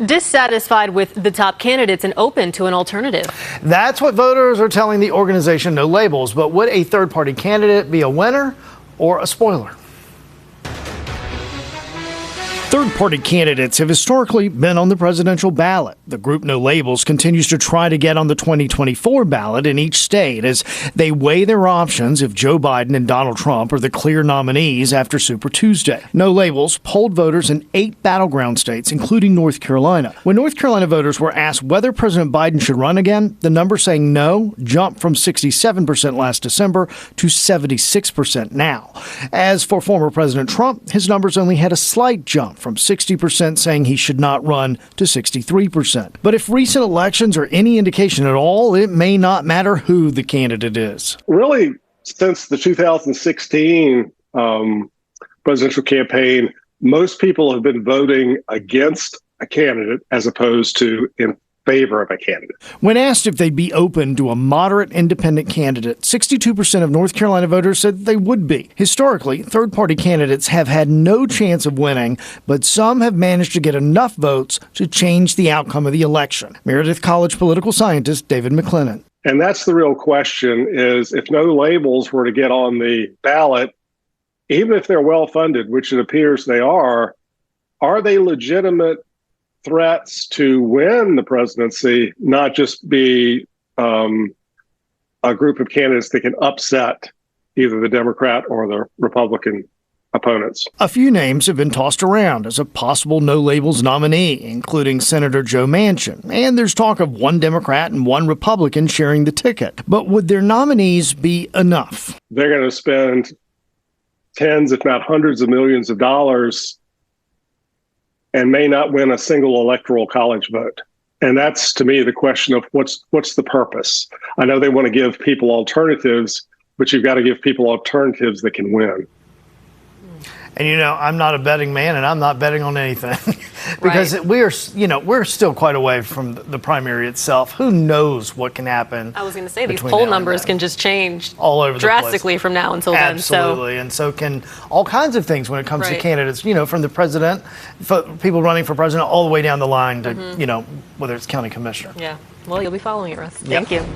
Dissatisfied with the top candidates and open to an alternative. That's what voters are telling the organization No Labels. But would a third-party candidate be a winner or a spoiler? Third-party candidates have historically been on the presidential ballot. The group No Labels continues to try to get on the 2024 ballot in each state as they weigh their options if Joe Biden and Donald Trump are the clear nominees after Super Tuesday. No Labels polled voters in 8 battleground states, including North Carolina. When North Carolina voters were asked whether President Biden should run again, the number saying no jumped from 67% last December to 76% now. As for former President Trump, his numbers only had a slight jump from 60% saying he should not run to 63%. But if recent elections are any indication at all, it may not matter who the candidate is. Really, since the 2016 presidential campaign, most people have been voting against a candidate as opposed to in favor of a candidate. When asked if they'd be open to a moderate independent candidate, 62% of North Carolina voters said they would be. Historically, third-party candidates have had no chance of winning, but some have managed to get enough votes to change the outcome of the election. Meredith College political scientist David McLennan. And that's the real question, is if No Labels were to get on the ballot, even if they're well-funded, which it appears they are they legitimate threats to win the presidency, not just be a group of candidates that can upset either the Democrat or the Republican opponents. A few names have been tossed around as a possible No Labels nominee, including Senator Joe Manchin. And there's talk of one Democrat and one Republican sharing the ticket. But would their nominees be enough? They're going to spend tens, if not hundreds of millions of dollars and may not win a single electoral college vote. And that's, to me, the question of what's the purpose? I know they want to give people alternatives, but you've got to give people alternatives that can win. And, you know, I'm not a betting man, and I'm not betting on anything because Right. we're still quite away from the primary itself. Who knows what can happen? I was going to say, these between poll now and numbers then. can just change all over the drastically place. from now until Absolutely. then. And so can all kinds of things when it comes to Right. candidates, you know, from the president, people running for president, all the way down the line to, you know, whether it's county commissioner. So, yeah. Well, you'll be following it, Russ. Yep. Thank you.